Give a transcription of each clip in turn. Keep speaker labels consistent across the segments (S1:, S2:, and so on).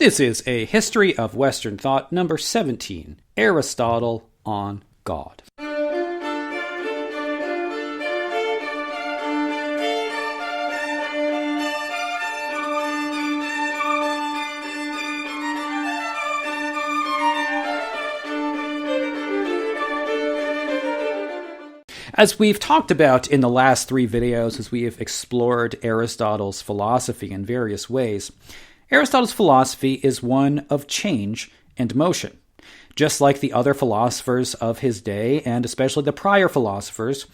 S1: This is a History of Western Thought number 17, Aristotle on God. As we've talked about in the last 3 videos, as we have explored Aristotle's philosophy in various ways, Aristotle's philosophy is one of change and motion. Just like the other philosophers of his day, and especially the prior philosophers,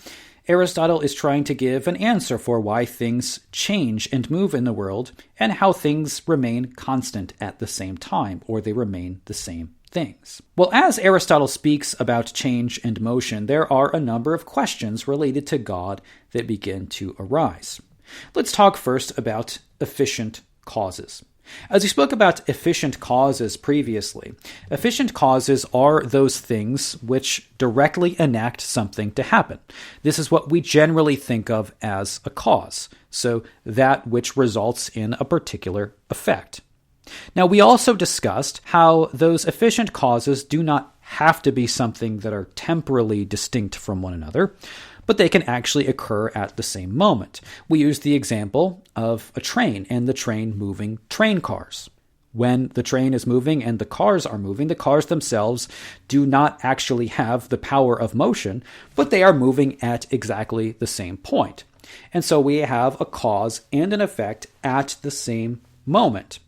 S1: Aristotle is trying to give an answer for why things change and move in the world, and how things remain constant at the same time, or they remain the same things. Well, as Aristotle speaks about change and motion, there are a number of questions related to God that begin to arise. Let's talk first about efficient causes. As we spoke about efficient causes previously, efficient causes are those things which directly enact something to happen. This is what we generally think of as a cause, so that which results in a particular effect. Now, we also discussed how those efficient causes do not have to be something that are temporally distinct from one another, but they can actually occur at the same moment. We used the example of a train and the train moving train cars. When the train is moving and the cars are moving, the cars themselves do not actually have the power of motion, but they are moving at exactly the same point. And so we have a cause and an effect at the same moment.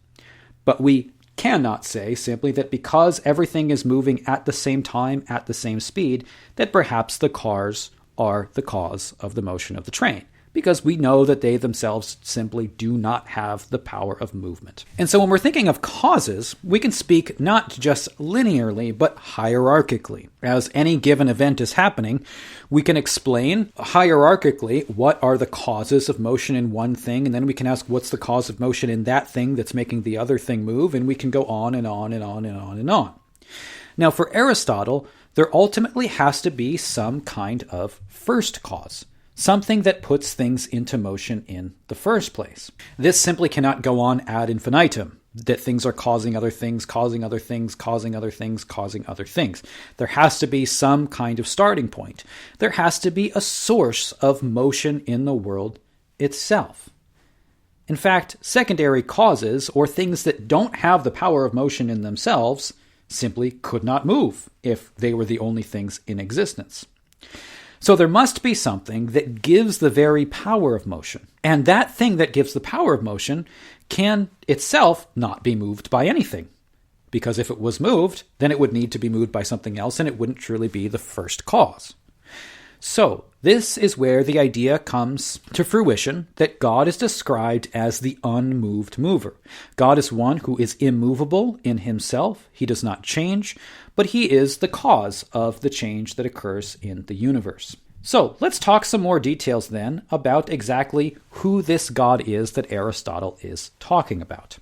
S1: But we cannot say simply that because everything is moving at the same time, at the same speed, that perhaps the cars are the cause of the motion of the train, because we know that they themselves simply do not have the power of movement. And so when we're thinking of causes, we can speak not just linearly, but hierarchically. As any given event is happening, we can explain hierarchically what are the causes of motion in one thing, and then we can ask what's the cause of motion in that thing that's making the other thing move, and we can go on and on and on and on and on. Now, for Aristotle, there ultimately has to be some kind of first cause, something that puts things into motion in the first place. This simply cannot go on ad infinitum, that things are causing other things, causing other things, causing other things, causing other things. There has to be some kind of starting point. There has to be a source of motion in the world itself. In fact, secondary causes, or things that don't have the power of motion in themselves, simply could not move if they were the only things in existence. So there must be something that gives the very power of motion. And that thing that gives the power of motion can itself not be moved by anything. Because if it was moved, then it would need to be moved by something else, and it wouldn't truly be the first cause. So this is where the idea comes to fruition that God is described as the unmoved mover. God is one who is immovable in himself. He does not change, but he is the cause of the change that occurs in the universe. So let's talk some more details then about exactly who this God is that Aristotle is talking about.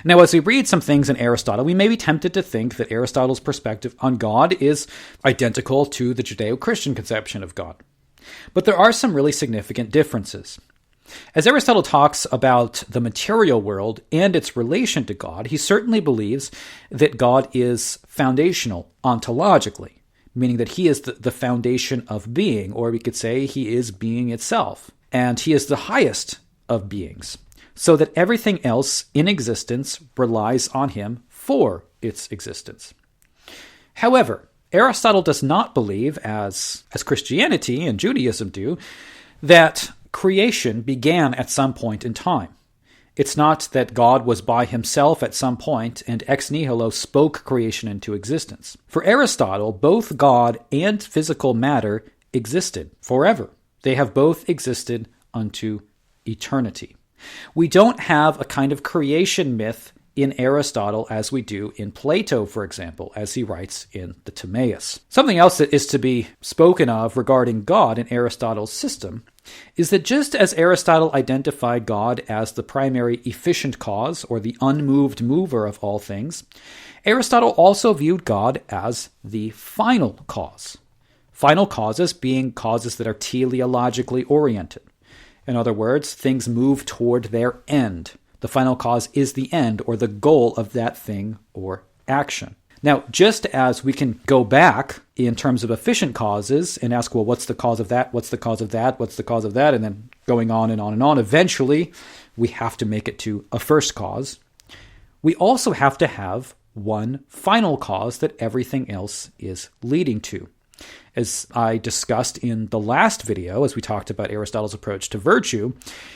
S1: Now, as we read some things in Aristotle, we may be tempted to think that Aristotle's perspective on God is identical to the Judeo-Christian conception of God. But there are some really significant differences. As Aristotle talks about the material world and its relation to God, he certainly believes that God is foundational ontologically, meaning that he is the foundation of being, or we could say he is being itself. And he is the highest of beings, so that everything else in existence relies on him for its existence. However, Aristotle does not believe, as Christianity and Judaism do, that creation began at some point in time. It's not that God was by himself at some point and ex nihilo spoke creation into existence. For Aristotle, both God and physical matter existed forever. They have both existed unto eternity. We don't have a kind of creation myth in Aristotle as we do in Plato, for example, as he writes in the Timaeus. Something else that is to be spoken of regarding God in Aristotle's system is that just as Aristotle identified God as the primary efficient cause, or the unmoved mover of all things, Aristotle also viewed God as the final cause. Final causes being causes that are teleologically oriented. In other words, things move toward their end. The final cause is the end or the goal of that thing or action. Now, just as we can go back in terms of efficient causes and ask, well, what's the cause of that? What's the cause of that? What's the cause of that? And then going on and on and on. Eventually, we have to make it to a first cause. We also have to have one final cause that everything else is leading to. As I discussed in the last video, as we talked about Aristotle's approach to virtue,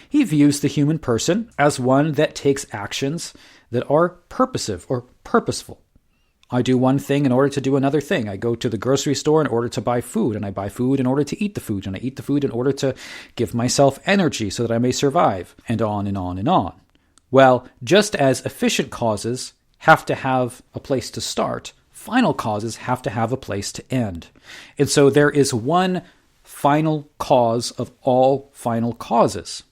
S1: he views the human person as one that takes actions that are purposive or purposeful. I do one thing in order to do another thing. I go to the grocery store in order to buy food, and I buy food in order to eat the food, and I eat the food in order to give myself energy so that I may survive, and on and on and on. Well, just as efficient causes have to have a place to start, final causes have to have a place to end. And so there is one final cause of all final causes,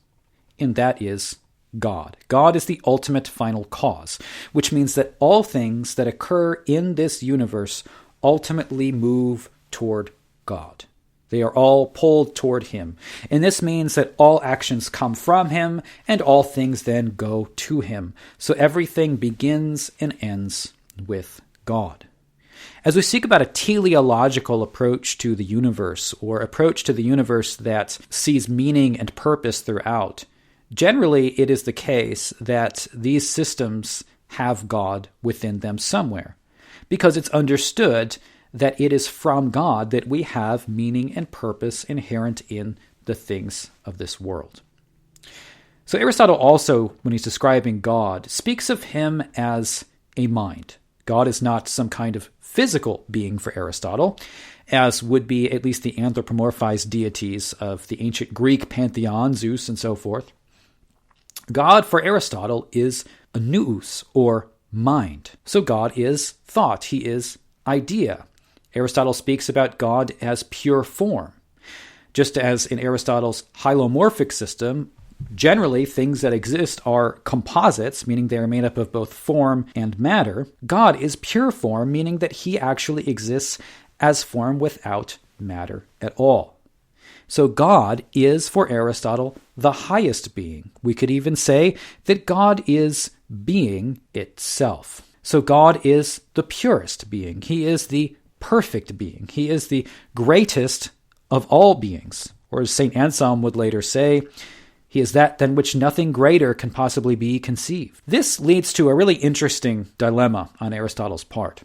S1: and that is God. God is the ultimate final cause, which means that all things that occur in this universe ultimately move toward God. They are all pulled toward Him. And this means that all actions come from Him, and all things then go to Him. So everything begins and ends with God. As we speak about a teleological approach to the universe, or approach to the universe that sees meaning and purpose throughout, generally it is the case that these systems have God within them somewhere, because it's understood that it is from God that we have meaning and purpose inherent in the things of this world. So Aristotle also, when he's describing God, speaks of him as a mind. God is not some kind of physical being for Aristotle, as would be at least the anthropomorphized deities of the ancient Greek pantheon, Zeus and so forth. God for Aristotle is a nous, or mind. So God is thought. He is idea. Aristotle speaks about God as pure form. Just as in Aristotle's hylomorphic system, generally things that exist are composites, meaning they are made up of both form and matter. God is pure form, meaning that He actually exists as form without matter at all. So God is, for Aristotle, the highest being. We could even say that God is being itself. So God is the purest being. He is the perfect being. He is the greatest of all beings. Or as St. Anselm would later say, He is that than which nothing greater can possibly be conceived. This leads to a really interesting dilemma on Aristotle's part.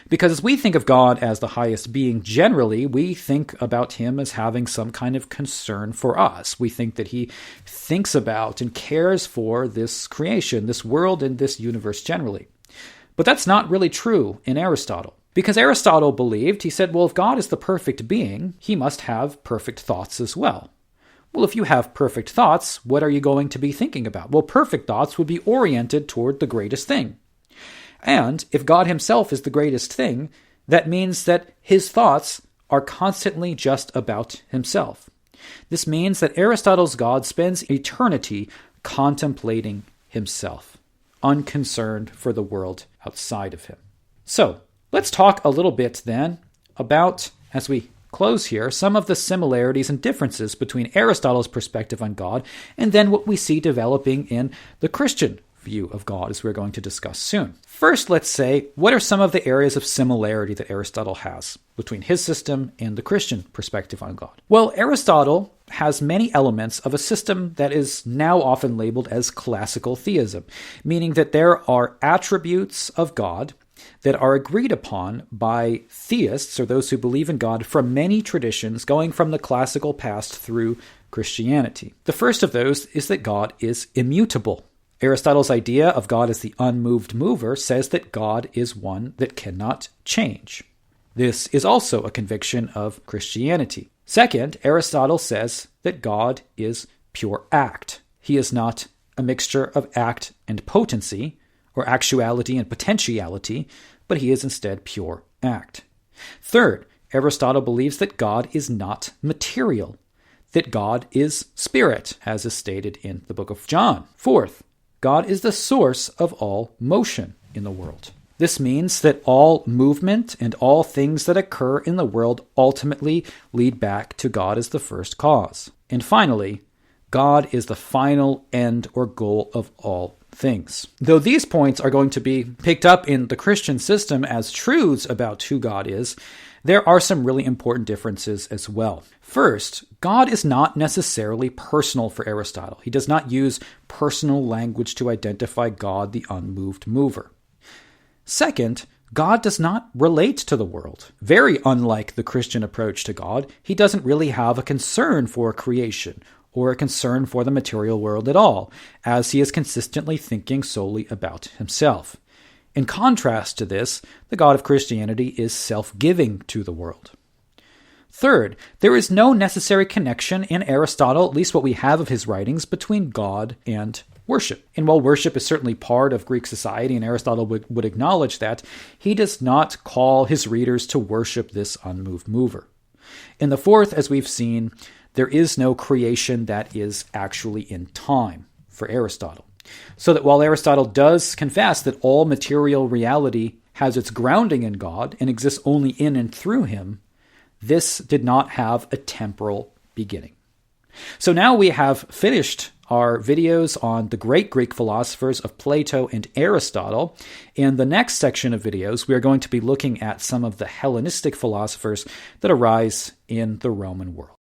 S1: Because as we think of God as the highest being, generally we think about Him as having some kind of concern for us. We think that He thinks about and cares for this creation, this world, and this universe generally. But that's not really true in Aristotle. Because Aristotle believed, he said, well, if God is the perfect being, He must have perfect thoughts as well. Well, if you have perfect thoughts, what are you going to be thinking about? Well, perfect thoughts would be oriented toward the greatest thing. And if God Himself is the greatest thing, that means that His thoughts are constantly just about Himself. This means that Aristotle's God spends eternity contemplating Himself, unconcerned for the world outside of Him. So, let's talk a little bit then about, as we close here, some of the similarities and differences between Aristotle's perspective on God and then what we see developing in the Christian view of God, as we're going to discuss soon. First, let's say, what are some of the areas of similarity that Aristotle has between his system and the Christian perspective on God? Well, Aristotle has many elements of a system that is now often labeled as classical theism, meaning that there are attributes of God that are agreed upon by theists, or those who believe in God, from many traditions going from the classical past through Christianity. The first of those is that God is immutable. Aristotle's idea of God as the unmoved mover says that God is one that cannot change. This is also a conviction of Christianity. Second, Aristotle says that God is pure act. He is not a mixture of act and potency, or actuality and potentiality, but he is instead pure act. Third, Aristotle believes that God is not material, that God is spirit, as is stated in the book of John. Fourth, God is the source of all motion in the world. This means that all movement and all things that occur in the world ultimately lead back to God as the first cause. And finally, God is the final end or goal of all things. Though these points are going to be picked up in the Christian system as truths about who God is, there are some really important differences as well. First, God is not necessarily personal for Aristotle. He does not use personal language to identify God, the unmoved mover. Second, God does not relate to the world. Very unlike the Christian approach to God, he doesn't really have a concern for creation or a concern for the material world at all, as he is consistently thinking solely about himself. In contrast to this, the God of Christianity is self-giving to the world. Third, there is no necessary connection in Aristotle, at least what we have of his writings, between God and worship. And while worship is certainly part of Greek society, and Aristotle would acknowledge that, he does not call his readers to worship this unmoved mover. In the fourth, as we've seen, there is no creation that is actually in time for Aristotle. So that while Aristotle does confess that all material reality has its grounding in God and exists only in and through him, this did not have a temporal beginning. So now we have finished our videos on the great Greek philosophers of Plato and Aristotle. In the next section of videos, we are going to be looking at some of the Hellenistic philosophers that arise in the Roman world.